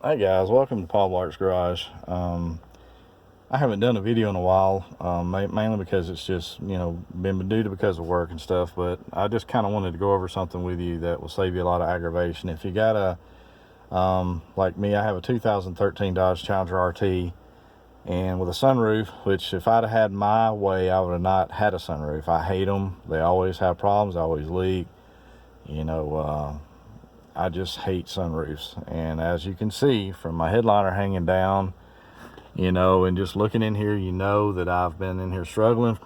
Hey guys, welcome to Paul Blart's Garage. I haven't done a video in a while, mainly because it's just, been due to because of work and stuff, but I just kind of wanted to go over something with you that will save you a lot of aggravation. If you got like me, I have a 2013 Dodge Challenger RT, and with a sunroof, which if I'd have had my way, I would have not had a sunroof. I hate them. They always have problems, always leak, I just hate sunroofs. And as you can see from my headliner hanging down, and just looking in here, that I've been in here struggling,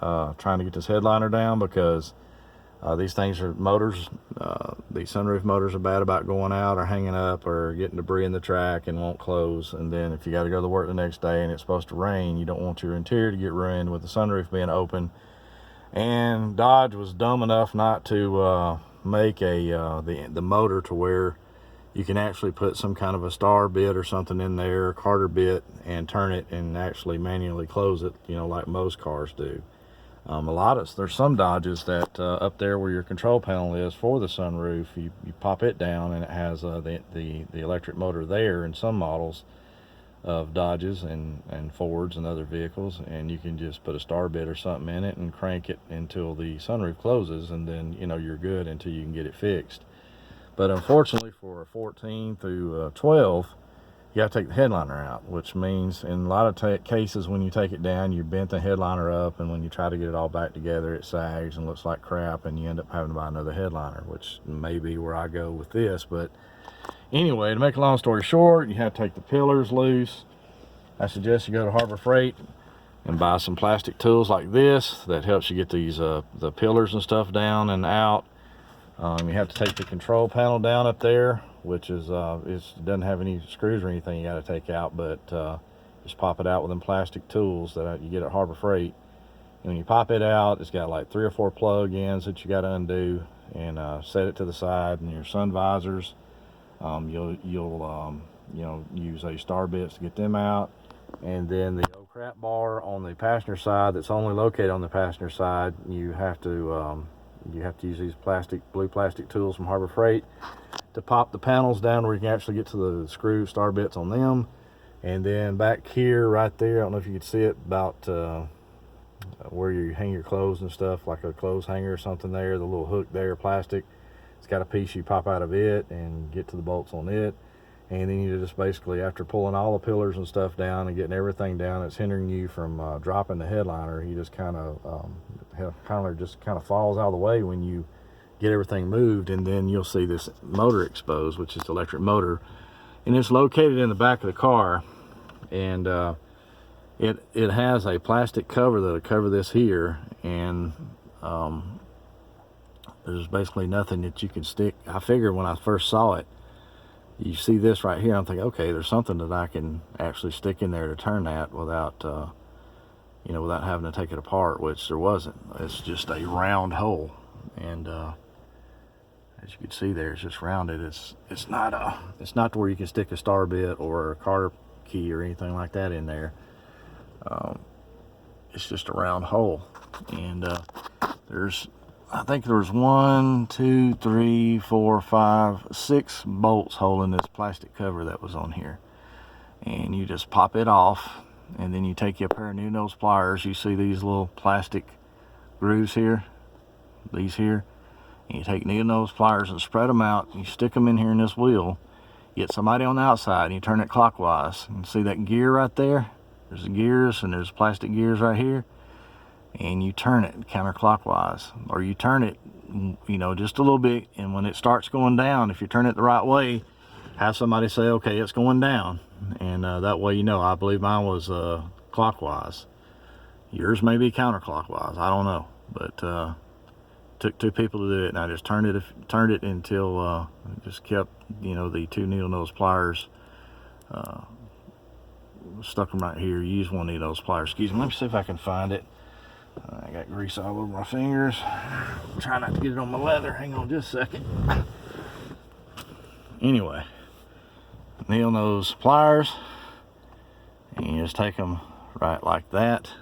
trying to get this headliner down because these things are motors. These sunroof motors are bad about going out or hanging up or getting debris in the track and won't close. And then if you got to go to work the next day and it's supposed to rain, you don't want your interior to get ruined with the sunroof being open. And Dodge was dumb enough not to make the motor to where you can actually put some kind of a star bit or something in there, a Carter bit, and turn it and actually manually close it, like most cars do. There's some Dodges that up there where your control panel is for the sunroof, you pop it down and it has the electric motor there in some models of Dodges and Fords and other vehicles, and you can just put a star bit or something in it and crank it until the sunroof closes, and then you're good until you can get it fixed. But unfortunately for a 14 through 12, you got to take the headliner out, which means in a lot of cases when you take it down, you bent the headliner up, and when you try to get it all back together, it sags and looks like crap, and you end up having to buy another headliner, which may be where I go with this. But anyway, to make a long story short, you have to take the pillars loose. I suggest you go to Harbor Freight and buy some plastic tools like this that helps you get these the pillars and stuff down and out. You have to take the control panel down up there, which is it doesn't have any screws or anything you got to take out, but just pop it out with them plastic tools that you get at Harbor Freight. And when you pop it out, it's got like 3 or 4 plug-ins that you got to undo and set it to the side. And your sun visors, you'll use a star bits to get them out. And then the oh crap bar on the passenger side, that's only located on the passenger side, you have to use these blue plastic tools from Harbor Freight to pop the panels down where you can actually get to the screw star bits on them. And then back here, right there, I don't know if you can see it, about where you hang your clothes and stuff, like a clothes hanger or something there, the little hook there, plastic, it's got a piece you pop out of it and get to the bolts on it. And then you just basically, after pulling all the pillars and stuff down and getting everything down that's hindering you from dropping the headliner, you just kind of falls out of the way when you get everything moved. And then you'll see this motor exposed, which is the electric motor, and it's located in the back of the car. And it has a plastic cover that'll cover this here, and there's basically nothing that you can stick. I figured when I first saw it, you see this right here, I'm thinking, okay, there's something that I can actually stick in there to turn that without without having to take it apart, which there wasn't. It's just a round hole, and as you can see there, it's just rounded. It's not to where you can stick a star bit or a Carter key or anything like that in there. It's just a round hole, and I think there's 1, 2, 3, 4, 5, 6 bolts holding this plastic cover that was on here. And you just pop it off, and then you take your pair of new nose pliers. You see these little plastic grooves here, these here, and you take needle nose pliers and spread them out. You stick them in here in this wheel. You get somebody on the outside, and you turn it clockwise. And see that gear right there? There's the gears, and there's plastic gears right here. And you turn it counterclockwise, or you turn it just a little bit, and when it starts going down, if you turn it the right way, have somebody say, okay, it's going down, and that way I believe mine was clockwise. Yours may be counterclockwise, I don't know, but took 2 people to do it, and I just turned it until just kept the 2 needle nose pliers, stuck them right here. Use 1 needle nose pliers, excuse me. Let me see if I can find it. I got grease all over my fingers. Try not to get it on my leather. Hang on just a second. Anyway, needle nose pliers, and you just take them right like that,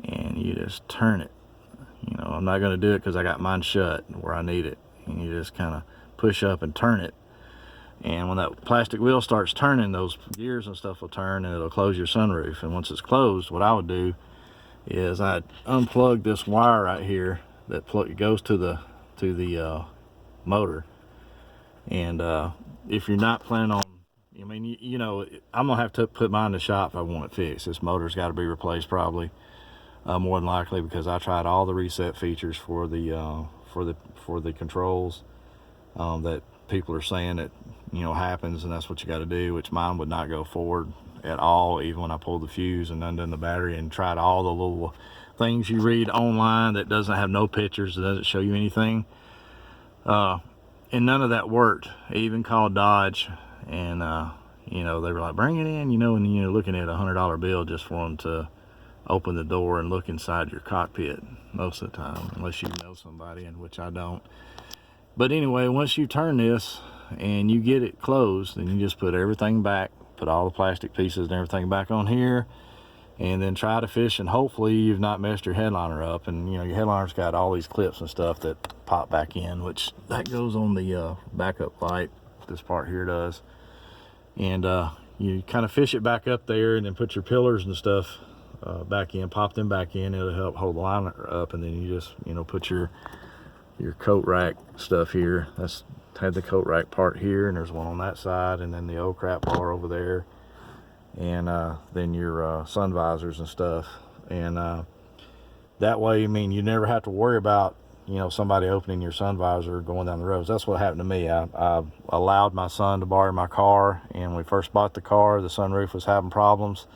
and you just turn it. I'm not going to do it because I got mine shut where I need it, and you just kind of push up and turn it. And when that plastic wheel starts turning, those gears and stuff will turn, and it'll close your sunroof. And once it's closed, what I would do is I'd unplug this wire right here that goes to the motor. And if you're not planning on, I mean, you know, I'm gonna have to put mine in the shop if I want it fixed. This motor's got to be replaced probably, more than likely, because I tried all the reset features for the controls that people are saying that, you know, happens, and that's what you got to do, which mine would not go forward at all, even when I pulled the fuse and undone the battery and tried all the little things you read online that doesn't have no pictures, that doesn't show you anything, and none of that worked. I even called Dodge, and you know, they were like, bring it in, you know, and you're looking at $100 bill just for them to open the door and look inside your cockpit most of the time, unless you know somebody, and which I don't. But anyway, once you turn this and you get it closed, then you just put everything back, put all the plastic pieces and everything back on here, and then try to fish, and hopefully you've not messed your headliner up. And you know, your headliner's got all these clips and stuff that pop back in, which that goes on the backup light. This part here does. And you kind of fish it back up there, and then put your pillars and stuff back in, pop them back in. It'll help hold the liner up, and then you just, you know, put your coat rack stuff here. That's had the coat rack part here, and there's one on that side, and then the old crap bar over there, and then your sun visors and stuff. And that way, I mean, you never have to worry about, you know, somebody opening your sun visor going down the roads. That's what happened to me. I allowed my son to borrow my car, and when we first bought the car, the sunroof was having problems,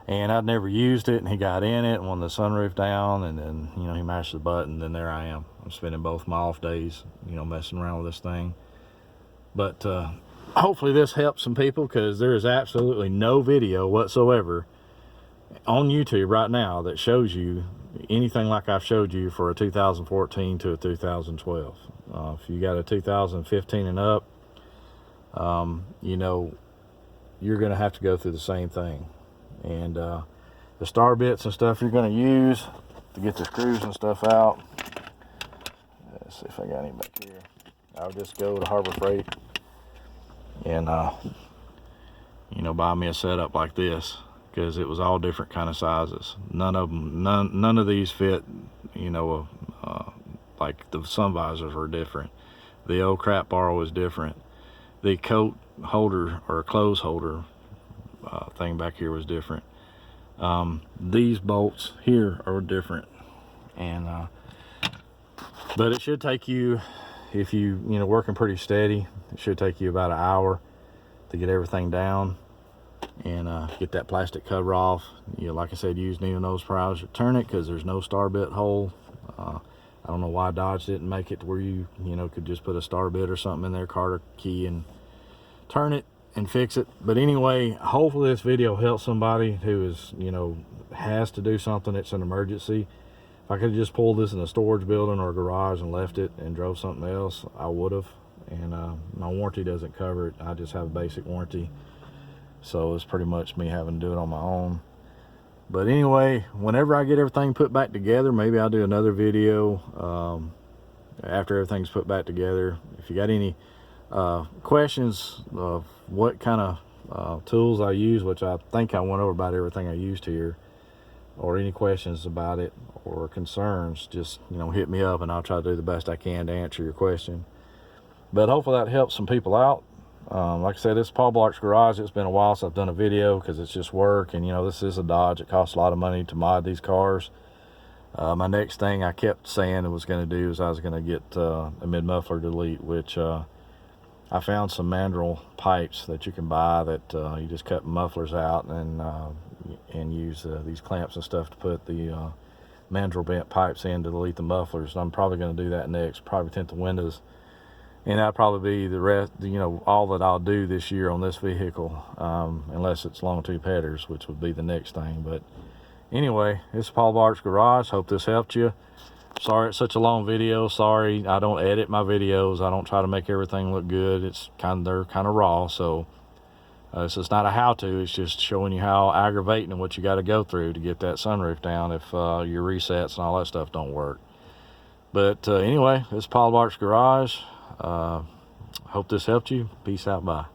and I'd never used it, and he got in it and wanted the sunroof down, and then, you know, he mashed the button, and then there I am. I'm spending both my off days, you know, messing around with this thing. But hopefully this helps some people, because there is absolutely no video whatsoever on YouTube right now that shows you anything like I've showed you for a 2014 to a 2012. If you got a 2015 and up, you know, you're going to have to go through the same thing. And the star bits and stuff you're going to use to get the screws and stuff out. Let's see if I got any back here. I'll just go to Harbor Freight and you know, buy me a setup like this, because it was all different kind of sizes. None of these fit, you know, like the sun visors were different. The old crap bar was different. The coat holder or clothes holder thing back here was different. These bolts here are different, and but it should take you, if you know, working pretty steady, it should take you about an hour to get everything down and get that plastic cover off. You know, like I said, use needle nose pliers to turn it, because there's no star bit hole. I don't know why Dodge didn't make it to where you know, could just put a star bit or something in there, Carter key, and turn it and fix it. But anyway, hopefully this video helps somebody who is, you know, has to do something that's an emergency. If I could have just pulled this in a storage building or a garage and left it and drove something else, I would have. And my warranty doesn't cover it. I just have a basic warranty, so it's pretty much me having to do it on my own. But anyway, whenever I get everything put back together, maybe I'll do another video after everything's put back together. If you got any questions of what kind of tools I use, which I think I went over about everything I used here, or any questions about it or concerns, just, you know, hit me up, and I'll try to do the best I can to answer your question. But hopefully that helps some people out. Like I said, this is Paul Blark's Garage. It's been a while since I've done a video, because it's just work, and you know, this is a Dodge. It costs a lot of money to mod these cars. My next thing I kept saying I was going to do is I was going to get a mid-muffler delete, which I found some mandrel pipes that you can buy that you just cut mufflers out and use these clamps and stuff to put the mandrel bent pipes in to delete the mufflers. I'm probably going to do that next, probably tint the windows. And that'll probably be the rest, you know, all that I'll do this year on this vehicle, unless it's long tube headers, which would be the next thing. But anyway, it's Paul Blark's Garage. Hope this helped you. Sorry it's such a long video. Sorry I don't edit my videos. I don't try to make everything look good. They're kind of raw, so it's not a how-to. It's just showing you how aggravating and what you got to go through to get that sunroof down if your resets and all that stuff don't work. But anyway, it's Paul Blark's Garage. Hope this helped you. Peace out. Bye.